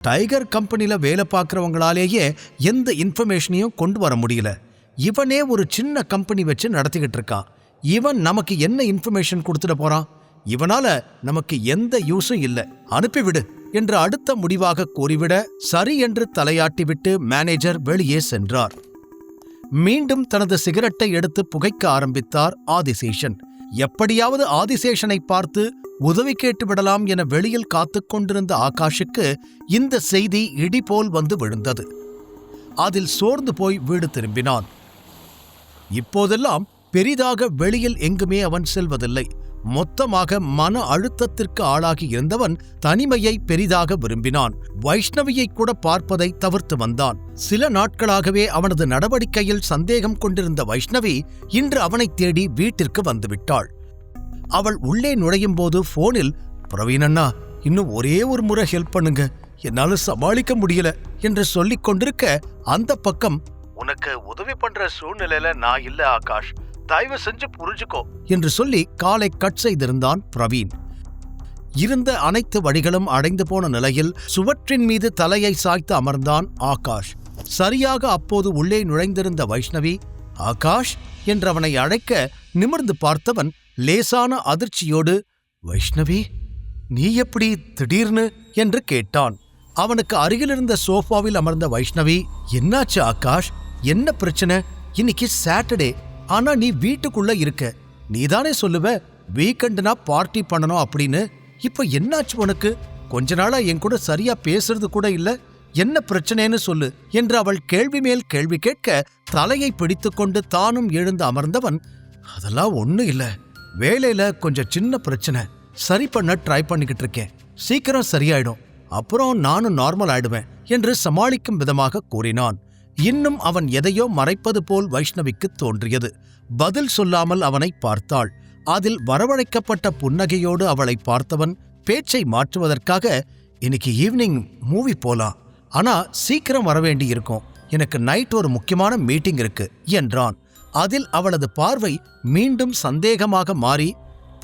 Tiger கம்பெனில வேலை பார்க்கறவங்களாலேயே எந்த இன்ஃபர்மேஷனையும் கொண்டு வர முடியல. இவனே ஒரு சின்ன கம்பெனி வச்சு நடத்திக்கிட்டு இருக்கான். இவன் நமக்கு என்ன இன்ஃபர்மேஷன் கொடுத்துட போறான்? இவனால நமக்கு எந்த யூஸும் இல்லை, அனுப்பிவிடு என்று அடுத்த முடிவாக கூறிவிட சரி என்று தலையாட்டிவிட்டு மேனேஜர் வெளியே சென்றார். மீண்டும் தனது சிகரெட்டை எடுத்து புகைக்க ஆரம்பித்தார் ஆதிசேஷன். எப்படியாவது ஆதிசேஷனை பார்த்து உதவி கேட்டு விடலாம் என வெளியில் காத்துக் கொண்டிருந்த ஆகாஷுக்கு இந்த செய்தி இடிபோல் வந்து விழுந்தது. அதில் சோர்ந்து போய் வீடு திரும்பினான். இப்போதெல்லாம் பெரிதாக வெளியில் எங்குமே அவன் செல்வதில்லை. மொத்தமாக மன அழுத்தத்திற்கு ஆளாகி இருந்தவன் தனிமையை பெரிதாக விரும்பினான். வைஷ்ணவியை கூட பார்ப்பதை தவிர்த்து வந்தான். சில நாட்களாகவே அவனது நடவடிக்கையில் சந்தேகம் கொண்டிருந்த வைஷ்ணவி இன்று அவனை தேடி வீட்டிற்கு வந்துவிட்டாள். அவள் உள்ளே நுழையும் போது போனில், பிரவீன் அண்ணா, இன்னும் ஒரே ஒரு முறை ஹெல்ப் பண்ணுங்க, என்னால சமாளிக்க முடியல என்று சொல்லிக் கொண்டிருக்க அந்த பக்கம், உனக்கு உதவி பண்ற சூழ்நிலையில நான் இல்ல ஆகாஷ், தயவு செஞ்சு புரிஞ்சுக்கோ என்று சொல்லி காலை கட் செய்திருந்தான் பிரவீன். இருந்த அனைத்து வழிகளும் அடைந்து போன நிலையில் சுவற்றின் மீது தலையை சாய்த்து அமர்ந்தான் ஆகாஷ். சரியாக அப்போது உள்ளே நுழைந்திருந்த வைஷ்ணவி ஆகாஷ் என்றவனை அழைக்க நிமிர்ந்து பார்த்தவன் லேசான அதிர்ச்சியோடு, வைஷ்ணவி, நீ எப்படி திடீர்னு என்று கேட்டான். அவனுக்கு அருகிலிருந்த சோஃபாவில் அமர்ந்த வைஷ்ணவி, என்னாச்சு ஆகாஷ், என்ன பிரச்சனை? இன்னைக்கு சாட்டர்டே, ஆனா நீ வீட்டுக்குள்ள இருக்க. நீதானே சொல்லுவ வீக்கெண்டுனா பார்ட்டி பண்ணணும் அப்படின்னு. இப்ப என்னாச்சு உனக்கு? கொஞ்ச நாளா என் கூட சரியா பேசுறது கூட இல்ல. என்ன பிரச்சனைன்னு சொல்லு என்று அவள் கேள்வி மேல் கேள்வி கேட்க தலையை பிடித்துக்கொண்டு தானும் எழுந்து அமர்ந்தவன், அதெல்லாம் ஒண்ணும் இல்ல, வேலையில கொஞ்சம் சின்ன பிரச்சனை, சரி பண்ண ட்ரை பண்ணிக்கிட்டு இருக்கேன், சீக்கிரம் சரியாயிடும், அப்புறம் நானும் நார்மல் ஆயிடுவேன் என்று சமாளிக்கும் விதமாக கூறினான். இன்னும் அவன் எதையோ மறைப்பது போல் வைஷ்ணவிக்கு தோன்றியது. பதில் சொல்லாமல் அவனை பார்த்தாள். அதில் வரவழைக்கப்பட்ட புன்னகையோடு அவளை பார்த்தவன் பேச்சை மாற்றுவதற்காக, இன்னைக்கு ஈவினிங் மூவி போலாம், ஆனா சீக்கிரம் வரவேண்டி இருக்கும், எனக்கு நைட் ஒரு முக்கியமான மீட்டிங் இருக்கு என்றான். அதில் அவளது பார்வை மீண்டும் சந்தேகமாக மாறி,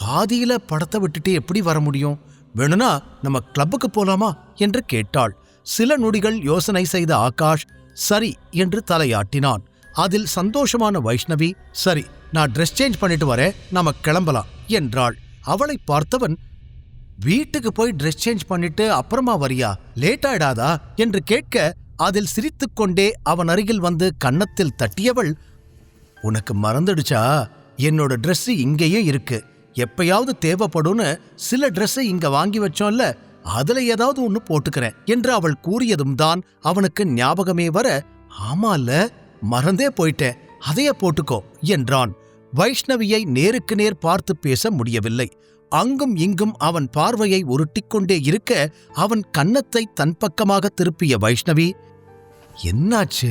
பாதியில படத்தை விட்டுட்டு எப்படி வர முடியும், வேணும்னா நம்ம கிளப்புக்கு போலாமா என்று கேட்டாள். சில நொடிகள் யோசனை செய்த ஆகாஷ் சரி என்று தலையாட்டினான். அதில் சந்தோஷமான வைஷ்ணவி, சரி, நான் ட்ரெஸ் சேஞ்ச் பண்ணிட்டு வரேன், நாம கிளம்பலாம் என்றாள். அவளை பார்த்தவன், வீட்டுக்கு போய் ட்ரெஸ் சேஞ்ச் பண்ணிட்டு அப்புறமா வரியா, லேட் ஆயிடாதா என்று கேட்க அதில் சிரித்துக்கொண்டே அவன் அருகில் வந்து கன்னத்தில் தட்டியவள், உனக்கு மறந்துடுச்சா, என்னோட ட்ரெஸ் இங்கேயே இருக்கு, எப்பயாவது தேவைப்படும்னு சில ட்ரெஸ்ஸை இங்க வாங்கி வச்சோம்ல, அதுல ஏதாவது ஒன்னு போட்டுக்கிறேன் என்று அவள் கூறியதும் தான் அவனுக்கு ஞாபகமே வர, ஆமால, மறந்தே போயிட்டேன், அதைய போட்டுக்கோ என்றான். வைஷ்ணவியை நேருக்கு நேர் பார்த்து பேச முடியவில்லை. அங்கும் இங்கும் அவன் பார்வையை உருட்டிக்கொண்டே இருக்க அவன் கன்னத்தை தன் பக்கமாக திருப்பிய வைஷ்ணவி, என்னாச்சு,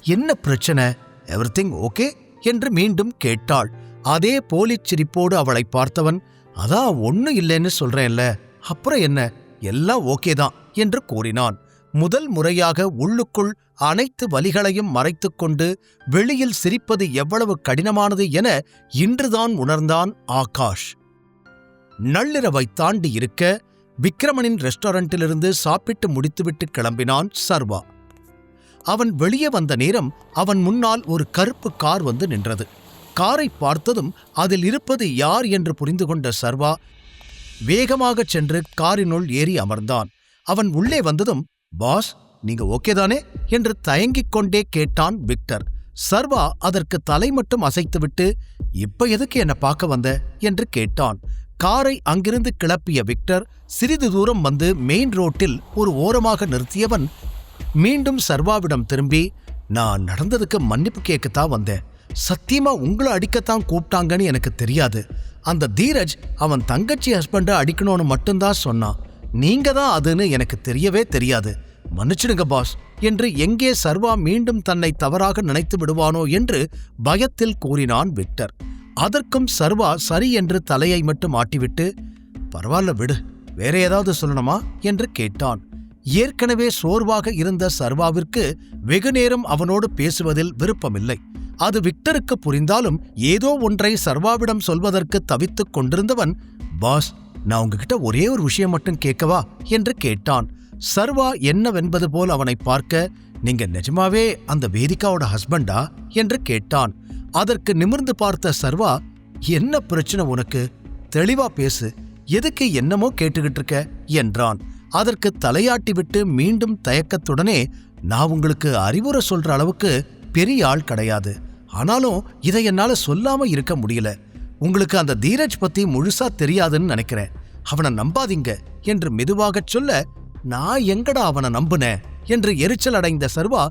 என்ன பிரச்சனை, எவ்ரிதிங் ஓகே என்று மீண்டும் கேட்டாள். அதே போலிச் சிரிப்போடு அவளை பார்த்தவன், அதான் ஒன்னும் இல்லைன்னு சொல்றேன்ல, அப்புறம் என்ன, எல்லாம் ஓகேதான் என்று கூறினான். முதல் முறையாக உள்ளுக்குள் அனைத்து வலிகளையும் மறைத்துக்கொண்டு வெளியில் சிரிப்பது எவ்வளவு கடினமானது என இன்றுதான் உணர்ந்தான் ஆகாஷ். நள்ளிரவை தாண்டி இருக்க விக்ரமனின் ரெஸ்டாரண்டிலிருந்து சாப்பிட்டு முடித்துவிட்டு கிளம்பினான் சர்வா. அவன் வெளியே வந்த நேரம் அவன் முன்னால் ஒரு கருப்பு கார் வந்து நின்றது. காரை பார்த்ததும் அதில் இருப்பது யார் என்று புரிந்து கொண்ட சர்வா வேகமாகச் சென்று காரினுள் ஏறி அமர்ந்தான். அவன் உள்ளே வந்ததும், பாஸ், நீங்க ஓகேதானே என்று தயங்கிக் கொண்டே கேட்டான் விக்டர். சர்வா அதற்கு தலை மட்டும் அசைத்துவிட்டு, இப்ப எதுக்கு என்ன பார்க்க வந்த என்று கேட்டான். காரை அங்கிருந்து கிளப்பிய விக்டர் சிறிது தூரம் வந்து மெயின் ரோட்டில் ஒரு ஓரமாக நிறுத்தியவன் மீண்டும் சர்வாவிடம் திரும்பி, நான் நடந்ததுக்கு மன்னிப்பு கேட்கத்தான் வந்தேன், சத்தியமா உங்களை அடிக்கத்தான் கூப்பிட்டாங்கன்னு எனக்கு தெரியாது, அந்த தீரஜ் அவன் தங்கச்சி ஹஸ்பண்டை அடிக்கணும்னு மட்டும்தான் சொன்னான், நீங்க தான் அதுன்னு எனக்கு தெரியவே தெரியாது, மன்னிச்சிடுங்க பாஸ் என்று எங்கே சர்வா மீண்டும் தன்னை தவறாக நினைத்து விடுவானோ என்று பயத்தில் கூறினான் விக்டர். அதற்கும் சர்வா சரி என்று தலையை மட்டும் ஆட்டிவிட்டு, பரவாயில்ல விடு, வேற ஏதாவது சொல்லணுமா என்று கேட்டான். ஏற்கனவே சோர்வாக இருந்த சர்வாவிற்கு வெகுநேரம் அவனோடு பேசுவதில் விருப்பமில்லை. அது விக்டருக்கு புரிந்தாலும் ஏதோ ஒன்றை சர்வாவிடம் சொல்வதற்கு தவித்துக் கொண்டிருந்தவன், பாஸ், நான் உங்ககிட்ட ஒரே ஒரு விஷயம் மட்டும் கேட்கவா என்று கேட்டான். சர்வா என்னவென்பது போல் அவனை பார்க்க, நீங்க நிஜமாவே அந்த வேதிகாவோட ஹஸ்பண்டா என்று கேட்டான். அதற்கு நிமிர்ந்து பார்த்த சர்வா, என்ன பிரச்சனை உனக்கு? தெளிவா பேசு, எதுக்கு என்னமோ கேட்டுக்கிட்டு இருக்க என்றான். அதற்கு தலையாட்டி விட்டு மீண்டும் தயக்கத்துடனே, நான் உங்களுக்கு அறிவுரை சொல்ற அளவுக்கு பெரிய ஆள் கிடையாது, ஆனாலும் இதை என்னால சொல்லாம இருக்க முடியல. உங்களுக்கு அந்த தீரஜ் பத்தி முழுசா தெரியாதுன்னு நினைக்கிறேன். அவனை நம்பாதீங்க என்று மெதுவாகச் சொல்ல, நான் எங்கடா அவனை நம்புனேன் என்று எரிச்சல் அடைந்த சர்வா,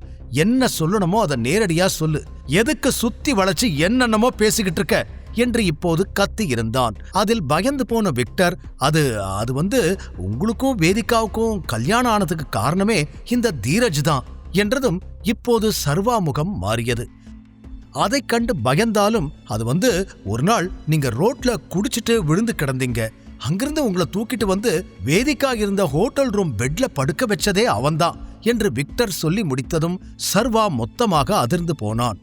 என்ன சொல்லணுமோ அதை நேரடியா சொல்லு, எதுக்கு சுத்தி வளைச்சு என்னென்னமோ பேசிக்கிட்டு இருக்க என்று இப்போது கத்தி இருந்தான். அதில் பயந்து போன விக்டர், அது உங்களுக்கும் வேதிகாவுக்கும் கல்யாணம் ஆனதுக்கு காரணமே இந்த தீரஜ் தான் என்றதும் இப்போது சர்வா முகம் மாறியது. அதைக் கண்டு பயந்தாலும், அது ஒரு நாள் நீங்க ரோட்ல குடிச்சிட்டு விழுந்து கிடந்தீங்க, அங்கிருந்து உங்களை தூக்கிட்டு வந்து வேதிகா இருந்த ஹோட்டல் ரூம் பெட்ல படுக்க வச்சதே அவன்தான் என்று விக்டர் சொல்லி முடித்ததும் சர்வா மொத்தமாக அதிர்ந்து போனான்.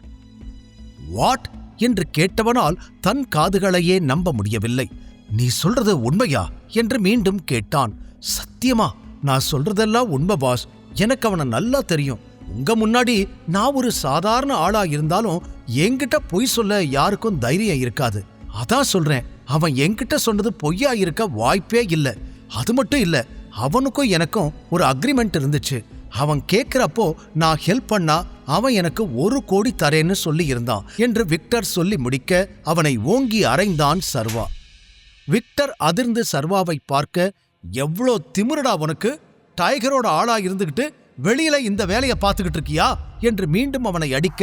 வாட் என்று கேட்டவனால் தன் காதுகளையே நம்ப முடியவில்லை. நீ சொல்றது உண்மையா என்று மீண்டும் கேட்டான். சத்தியமா நான் சொல்றதெல்லாம் உண்மை பாஸ், எனக்கு அவனை நல்லா தெரியும். உங்க முன்னாடி நான் ஒரு சாதாரண ஆளா இருந்தாலும் என்கிட்ட பொய் சொல்ல யாருக்கும் தைரியம் இருக்காது. அதான் சொல்றேன், அவன் என்கிட்ட சொன்னது பொய்யா இருக்க வாய்ப்பே இல்ல. அது மட்டும் இல்ல, அவனுக்கும் எனக்கும் ஒரு அக்ரிமெண்ட் இருந்துச்சு. அவன் கேட்கிறப்போ நான் ஹெல்ப் பண்ணா அவன் எனக்கு 1 கோடி தரேன்னு சொல்லி இருந்தான் என்று விக்டர் சொல்லி முடிக்க அவனை ஓங்கி அறைந்தான் சர்வா. விக்டர் அதிர்ந்து சர்வாவை பார்க்க, எவ்வளோ திமிருடா உனக்கு, டைகரோட ஆளா இருந்துகிட்டு வெளியில இந்த வேலையை பார்த்துக்கிட்டு இருக்கியா என்று மீண்டும் அவனை அடிக்க,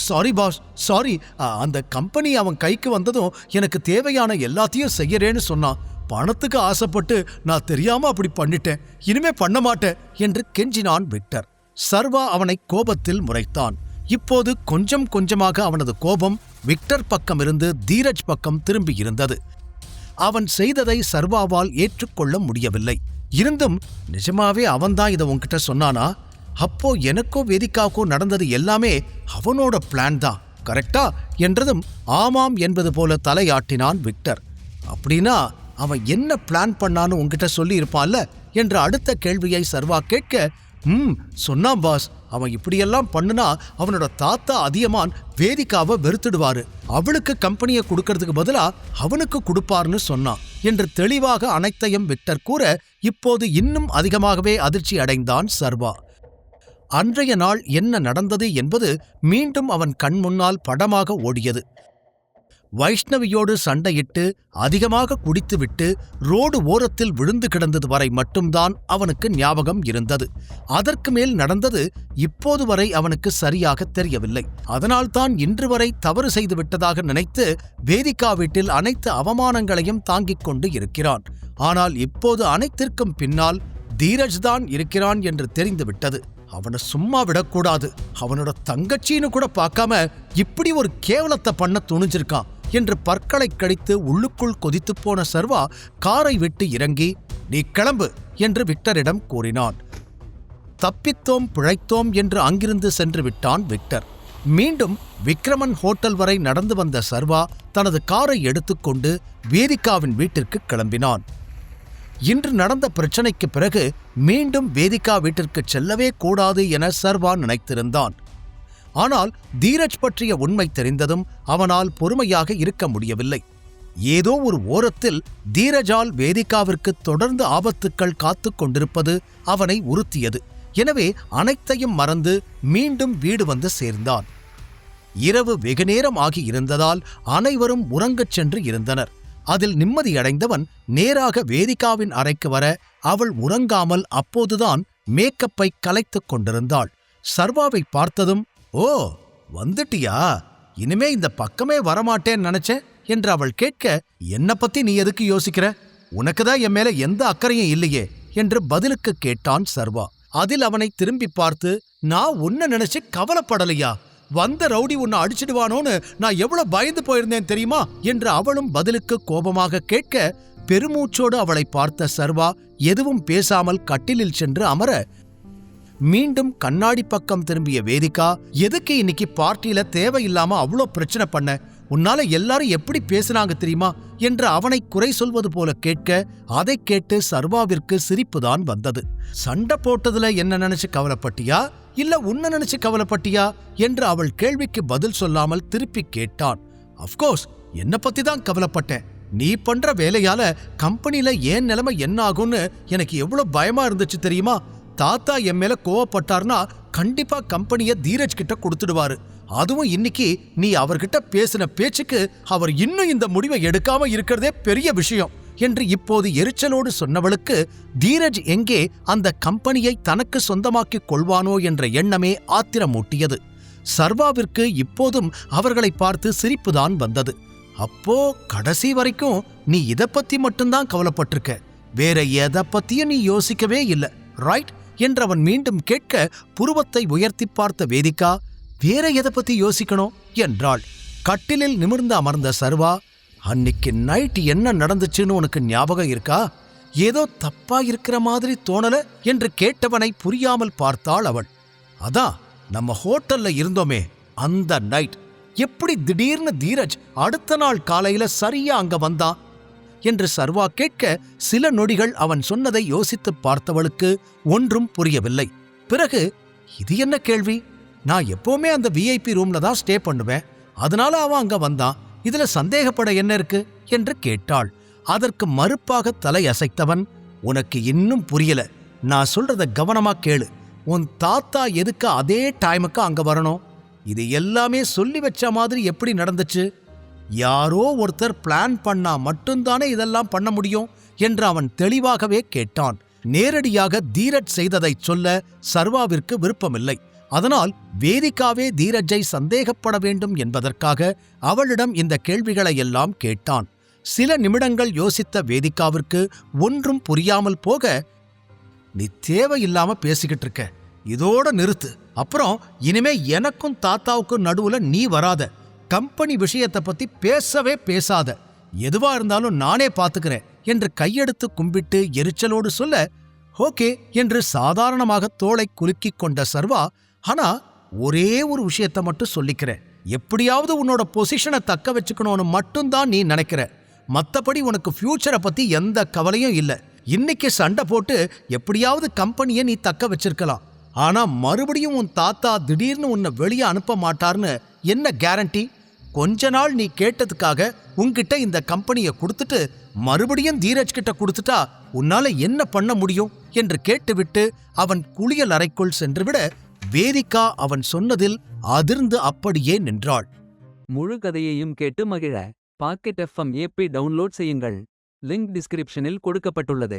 சாரி பாஸ், சாரி, அந்த கம்பெனி அவன் கைக்கு வந்ததும் எனக்கு தேவையான எல்லாத்தையும் செய்யறேன்னு சொன்னான். பணத்துக்கு ஆசைப்பட்டு நான் தெரியாம அப்படி பண்ணிட்டேன், இனிமே பண்ண மாட்டேன் என்று கெஞ்சினான் விக்டர். சர்வா அவனை கோபத்தில் முறைத்தான். இப்போது கொஞ்சம் கொஞ்சமாக அவனது கோபம் விக்டர் பக்கம் இருந்து தீரஜ் பக்கம் திரும்பி இருந்தது. அவன் செய்ததை சர்வாவால் ஏற்றுக்கொள்ள முடியவில்லை. இருந்தும், நிஜமாவே அவன்தான் இதை உன்கிட்ட சொன்னானா? அப்போ எனக்கோ வேதிகாவுக்கோ நடந்தது எல்லாமே அவனோட பிளான் தான், கரெக்டா என்றதும் ஆமாம் என்பது போல தலையாட்டினான் விக்டர். அப்படின்னா அவன் என்ன பிளான் பண்ணான்னு உன்கிட்ட சொல்லி இருப்பான்ல என்ற அடுத்த கேள்வியை சர்வா கேட்க, சொன்னான் பாஸ், அவன் இப்படியெல்லாம் பண்ணுனா அவனோட தாத்தா அதியமான் வேதிகாவை வெறுத்துடுவாரு, அவளுக்கு கம்பெனியை கொடுக்கறதுக்கு பதிலா அவனுக்கு கொடுப்பார்னு சொன்னான் என்று தெளிவாக அனைத்தையும் விக்டர் கூற, இப்போது இன்னும் அதிகமாகவே அதிர்ச்சி அடைந்தான் சர்வா. அன்றைய நாள் என்ன நடந்தது என்பது மீண்டும் அவன் கண் முன்னால் படமாக ஓடியது. வைஷ்ணவியோடு சண்டையிட்டு அதிகமாக குடித்துவிட்டு ரோடு ஓரத்தில் விழுந்து கிடந்தது வரை மட்டும்தான் அவனுக்கு ஞாபகம் இருந்தது. அதற்கு மேல் நடந்தது இப்போது வரை அவனுக்கு சரியாக தெரியவில்லை. அதனால்தான் இன்று வரை தவறு செய்து விட்டதாக நினைத்து வேதிகா வீட்டில் அனைத்து அவமானங்களையும் தாங்கிக் கொண்டு இருக்கிறான். ஆனால் இப்போது அனைத்திற்கும் பின்னால் தீரஜ் தான் இருக்கிறான் என்று தெரிந்துவிட்டது. அவனை சும்மா விடக்கூடாது, அவனோட தங்கச்சின்னு கூட பார்க்காம இப்படி ஒரு கேவலத்தை பண்ண துணிஞ்சிருக்கான் என்று பற்களை கடித்து உள்ளுக்குள் கொதித்துப் போன சர்வா காரை விட்டு இறங்கி, நீ கிளம்பு என்று விக்டரிடம் கூறினான். தப்பித்தோம் பிழைத்தோம் என்று அங்கிருந்து சென்று விட்டான் விக்டர். மீண்டும் விக்ரமன் ஹோட்டல் வரை நடந்து வந்த சர்வா தனது காரை எடுத்துக்கொண்டு வேதிகாவின் வீட்டிற்கு கிளம்பினான். இன்று நடந்த பிரச்சனைக்கு பிறகு மீண்டும் வேதிகா வீட்டிற்கு செல்லவே கூடாது என சர்வா நினைத்திருந்தான். ஆனால் தீரஜ் பற்றிய உண்மை தெரிந்ததும் அவனால் பொறுமையாக இருக்க முடியவில்லை. ஏதோ ஒரு ஓரத்தில் தீரஜால் வேதிகாவிற்கு தொடர்ந்து ஆபத்துக்கள் காத்து கொண்டிருப்பது அவனை உறுத்தியது. எனவே அனைத்தையும் மறந்து மீண்டும் வீடு வந்து சேர்ந்தான். இரவு வெகுநேரம் ஆகி இருந்ததால் அனைவரும் உறங்கச் சென்று இருந்தனர். அதில் நிம்மதியடைந்தவன் நேராக வேதிகாவின் அறைக்கு வர, அவள் உறங்காமல் அப்போதுதான் மேக்கப்பை கலைத்துக் கொண்டிருந்தாள். சர்வாவை பார்த்ததும், ஓ வந்துட்டியா, இனிமே இந்த பக்கமே வரமாட்டேன்னு நினைச்சேன் என்று அவள் கேட்க, என்ன பத்தி நீ எதுக்கு யோசிக்கிற, உனக்குதான் என் மேல எந்த அக்கறையும் இல்லையே என்று பதிலுக்கு கேட்டான் சர்வா. அதில் அவனை திரும்பி பார்த்து, நான் உன்னை நினைச்சு கவலைப்படலையா, வந்த ரவுடி உன்னை அடிச்சிடுவானோன்னு நான் எவ்வளவு பயந்து போயிருந்தேன் தெரியுமா என்று அவளும் பதிலுக்கு கோபமாக கேட்க, பெருமூச்சோடு அவளை பார்த்த சர்வா எதுவும் பேசாமல் கட்டிலில் சென்று அமர, மீண்டும் கண்ணாடி பக்கம் திரும்பிய வேதிகா, எதுக்கு இன்னைக்கு பார்ட்டியில தேவையில்லாம அவ்வளோ பிரச்சனை பண்ண, உன்னால எல்லாரும் எப்படி பேசினாங்க தெரியுமா என்று அவனை குறை சொல்வது போல கேட்க, அதை கேட்டு சர்வாவிற்கு சிரிப்புதான் வந்தது. சண்டை போட்டதுல என்ன நினைச்சு கவலைப்பட்டியா இல்ல உன்னை நினைச்சு கவலைப்பட்டியா என்று அவள் கேள்விக்கு பதில் சொல்லாமல் திருப்பி கேட்டான். அஃப்கோர்ஸ் என்ன பத்தி தான் கவலைப்பட்டேன். நீ பண்ற வேலையால கம்பெனில ஏன் நிலைமை என்ன ஆகும்னு எனக்கு எவ்வளவு பயமா இருந்துச்சு தெரியுமா? தாத்தா என் மேல கோவப்பட்டார்னா கண்டிப்பா கம்பெனிய தீரஜ் கிட்ட கொடுத்துடுவாரு. அதுவும் இன்னைக்கு நீ அவர்கிட்ட பேசின பேச்சுக்கு அவர் இன்னும் இந்த முடிவை எடுக்காம இருக்கிறதே பெரிய விஷயம் என்று இப்போது எரிச்சலோடு சொன்னவளுக்கு தீரஜ் எங்கே அந்த கம்பெனியை தனக்கு சொந்தமாக்கிக் கொள்வானோ என்ற எண்ணமே ஆத்திரமூட்டியது. சர்வாவிற்கு இப்போதும் அவர்களை பார்த்து சிரிப்புதான் வந்தது. அப்போ கடைசி வரைக்கும் நீ இத பத்தி மட்டும்தான் கவலைப்பட்டிருக்க, வேற எதை பத்தியும் நீ யோசிக்கவே இல்லை, ரைட் என்றவன் மீண்டும் கேட்க, புருவத்தை உயர்த்தி பார்த்த வேதிகா, வேற எதை பத்தி யோசிக்கணும் என்றாள். கட்டிலில் நிமிர்ந்து அமர்ந்த சர்வா, அன்னைக்கு நைட் என்ன நடந்துச்சுன்னு உனக்கு ஞாபகம் இருக்கா? ஏதோ தப்பா இருக்கிற மாதிரி தோணல என்று கேட்டவனை புரியாமல் பார்த்தாள் அவள். அதான் நம்ம ஹோட்டல்ல இருந்தோமே அந்த நைட், எப்படி திடீர்னு தீரஜ் அடுத்த நாள் காலையில சரியா அங்க வந்தான் என்று சர்வா கேட்க, சில நொடிகள் அவன் சொன்னதை யோசித்து பார்த்தவளுக்கு ஒன்றும் புரியவில்லை. பிறகு, இது என்ன கேள்வி? நான் எப்பவுமே அந்த விஐபி ரூம்ல தான் ஸ்டே பண்ணுவேன், அதனால அவன் அங்க வந்தான், இதுல சந்தேகப்பட என்ன இருக்கு என்று கேட்டாள். அதற்கு மறுப்பாக தலை அசைத்தவன், உனக்கு இன்னும் புரியல, நான் சொல்றத கவனமா கேளு. உன் தாத்தா எதுக்கு அதே டைமுக்கு அங்க வரணும்? இது எல்லாமே சொல்லி வச்ச மாதிரி எப்படி நடந்துச்சு? யாரோ ஒருத்தர் பிளான் பண்ணா மட்டும்தானே இதெல்லாம் பண்ண முடியும் என்று அவன் தெளிவாகவே கேட்டான். நேரடியாக தீரஜ் செய்ததை சொல்ல சர்வாவிற்கு விருப்பமில்லை. அதனால் வேதிகாவே தீரஜை சந்தேகப்பட வேண்டும் என்பதற்காக அவளிடம் இந்த கேள்விகளை எல்லாம் கேட்டான். சில நிமிடங்கள் யோசித்த வேதிகாவிற்கு ஒன்றும் புரியாமல் போக, நீ தேவையில்லாம பேசிக்கிட்டு இருக்க, இதோட நிறுத்து. அப்புறம் இனிமே எனக்கும் தாத்தாவுக்கும் நடுவுல நீ வராத. கம்பெனி விஷயத்தை பத்தி பேசவே பேசாத. எதுவா இருந்தாலும் நானே பாத்துக்கிறேன் என்று கையெடுத்து கும்பிட்டு எரிச்சலோடு சொல்ல, ஓகே என்று சாதாரணமாக தோளை குலுக்கிக் கொண்ட சர்வா, ஆனா ஒரே ஒரு விஷயத்த மட்டும் சொல்லிக்கிறேன், எப்படியாவது உன்னோட பொசிஷனை தக்க வச்சுக்கணும்னு மட்டும்தான் நீ நினைக்கிற. மத்தபடி உனக்கு ஃபியூச்சரை பத்தி எந்த கவலையும் இல்லை. இன்னைக்கு சண்டை போட்டு எப்படியாவது கம்பெனியை நீ தக்க வச்சிருக்கலாம். ஆனா மறுபடியும் உன் தாத்தா திடீர்னு உன்னை வெளியே அனுப்ப மாட்டார்னு என்ன கேரண்டி? கொஞ்ச நாள் நீ கேட்டதுக்காக உன்கிட்ட இந்த கம்பெனியை கொடுத்துட்டு மறுபடியும் தீரஜ் கிட்ட கொடுத்துட்டா உன்னால என்ன பண்ண முடியும் என்று கேட்டுவிட்டு அவன் குளியல் அறைக்குள் சென்றுவிட, வேதிகா அவன் சொன்னதில் அதிர்ந்து அப்படியே நின்றாள். முழு கதையையும் கேட்டு மகிழ பாக்கெட் FM ஆப்பை டவுன்லோட் செய்யுங்கள். லிங்க் டிஸ்கிரிப்ஷனில் கொடுக்கப்பட்டுள்ளது.